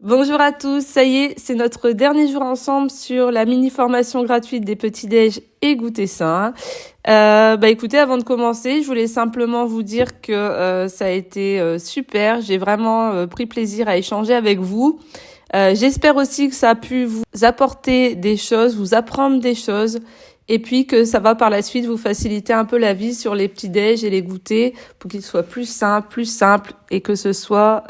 Bonjour à tous, ça y est, c'est notre dernier jour ensemble sur la mini-formation gratuite des petits-déj et goûter sain. Écoutez, avant de commencer, je voulais simplement vous dire que ça a été super. J'ai vraiment pris plaisir à échanger avec vous. J'espère aussi que ça a pu vous apporter des choses, vous apprendre des choses. Et puis que ça va par la suite vous faciliter un peu la vie sur les petits-déj et les goûters pour qu'ils soient plus simples et que ce soit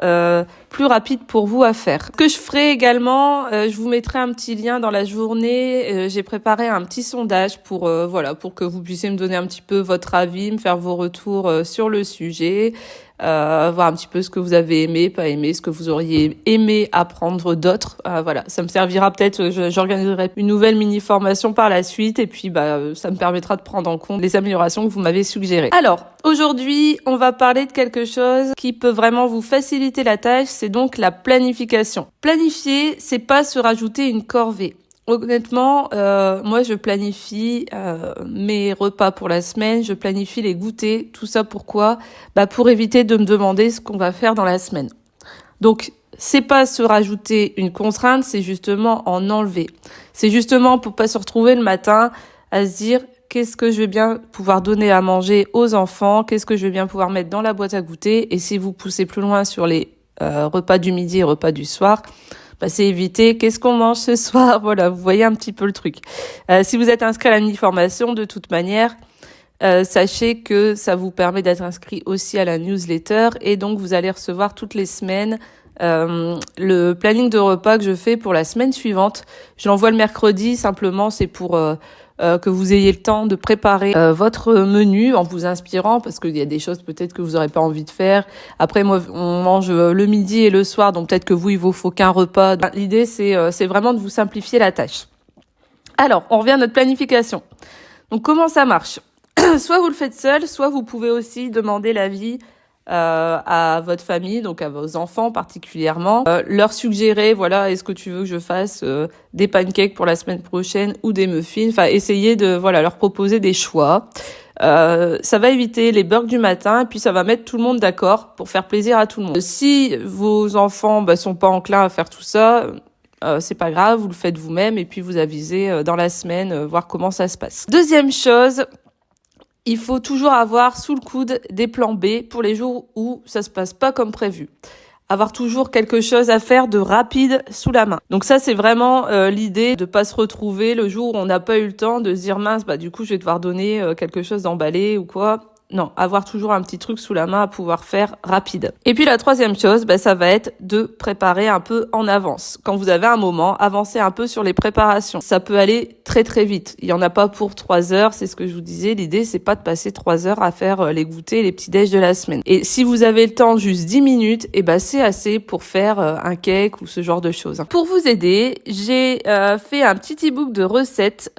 plus rapide pour vous à faire. Ce que je ferai également, je vous mettrai un petit lien dans la journée. J'ai préparé un petit sondage pour que vous puissiez me donner un petit peu votre avis, me faire vos retours sur le sujet. Voir un petit peu ce que vous avez aimé, pas aimé, ce que vous auriez aimé apprendre d'autres. Ça me servira peut-être, j'organiserai une nouvelle mini-formation par la suite et puis ça me permettra de prendre en compte les améliorations que vous m'avez suggérées. Alors, aujourd'hui, on va parler de quelque chose qui peut vraiment vous faciliter la tâche, c'est donc la planification. Planifier, c'est pas se rajouter une corvée. Honnêtement, moi je planifie mes repas pour la semaine, je planifie les goûters, tout ça pourquoi ? Pour éviter de me demander ce qu'on va faire dans la semaine. Donc c'est pas se rajouter une contrainte, c'est justement en enlever. C'est justement pour pas se retrouver le matin à se dire qu'est-ce que je vais bien pouvoir donner à manger aux enfants, qu'est-ce que je vais bien pouvoir mettre dans la boîte à goûter, et si vous poussez plus loin sur les repas du midi et repas du soir, c'est éviter qu'est-ce qu'on mange ce soir. Voilà, vous voyez un petit peu le truc. Si vous êtes inscrit à la mini-formation, de toute manière, sachez que ça vous permet d'être inscrit aussi à la newsletter et donc vous allez recevoir toutes les semaines le planning de repas que je fais pour la semaine suivante. Je l'envoie le mercredi, simplement c'est pour que vous ayez le temps de préparer votre menu en vous inspirant, parce qu'il y a des choses peut-être que vous n'aurez pas envie de faire. Après, moi, on mange le midi et le soir, donc peut-être que vous, il vous faut qu'un repas. L'idée, c'est vraiment de vous simplifier la tâche. Alors, on revient à notre planification. Donc, comment ça marche ? Soit vous le faites seul, soit vous pouvez aussi demander l'avis à votre famille, donc à vos enfants particulièrement, leur suggérer, est-ce que tu veux que je fasse des pancakes pour la semaine prochaine ou des muffins, essayer de leur proposer des choix. Ça va éviter les bugs du matin et puis ça va mettre tout le monde d'accord pour faire plaisir à tout le monde. Si vos enfants sont pas enclins à faire tout ça, c'est pas grave, vous le faites vous-même et puis vous avisez dans la semaine, voir comment ça se passe. Deuxième chose, il faut toujours avoir sous le coude des plans B pour les jours où ça se passe pas comme prévu. Avoir toujours quelque chose à faire de rapide sous la main. Donc ça, c'est vraiment l'idée de pas se retrouver le jour où on n'a pas eu le temps de se dire mince, du coup, je vais devoir donner quelque chose d'emballé ou quoi. Non, avoir toujours un petit truc sous la main à pouvoir faire rapide. Et puis la troisième chose, ça va être de préparer un peu en avance. Quand vous avez un moment, avancez un peu sur les préparations. Ça peut aller très très vite. Il y en a pas pour 3 heures, c'est ce que je vous disais. L'idée, c'est pas de passer 3 heures à faire les goûters, les petits déj de la semaine. Et si vous avez le temps, juste 10 minutes, c'est assez pour faire un cake ou ce genre de choses. Pour vous aider, j'ai fait un petit e-book de recettes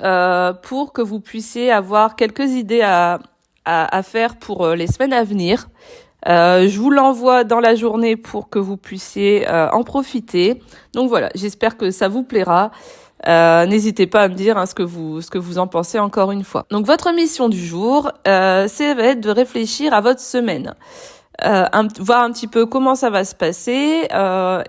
pour que vous puissiez avoir quelques idées à faire pour les semaines à venir. Je vous l'envoie dans la journée pour que vous puissiez en profiter. Donc voilà, j'espère que ça vous plaira. N'hésitez pas à me dire ce que vous en pensez encore une fois. Donc votre mission du jour, ça va être de réfléchir à votre semaine. Voir un petit peu comment ça va se passer.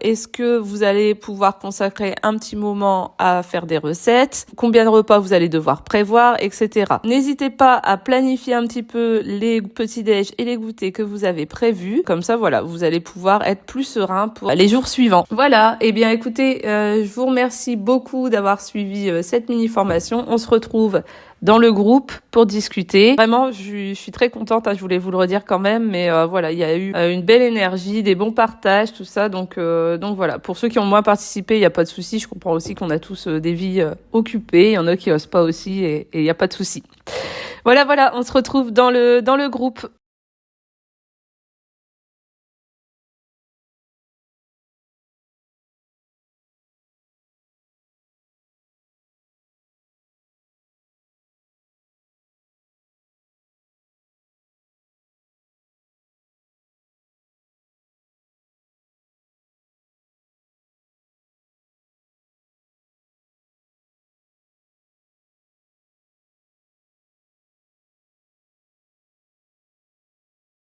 Est-ce que vous allez pouvoir consacrer un petit moment à faire des recettes, combien de repas vous allez devoir prévoir, etc. N'hésitez pas à planifier un petit peu les petits déj et les goûters que vous avez prévus. Comme ça, vous allez pouvoir être plus serein pour les jours suivants. Voilà. Eh bien, écoutez, je vous remercie beaucoup d'avoir suivi cette mini-formation. On se retrouve dans le groupe pour discuter. Vraiment, je suis très contente, je voulais vous le redire quand même, mais il y a eu une belle énergie, des bons partages, tout ça. Donc voilà, pour ceux qui ont moins participé, il n'y a pas de souci. Je comprends aussi qu'on a tous des vies occupées. Il y en a qui osent pas aussi et il n'y a pas de souci. Voilà, on se retrouve dans le groupe.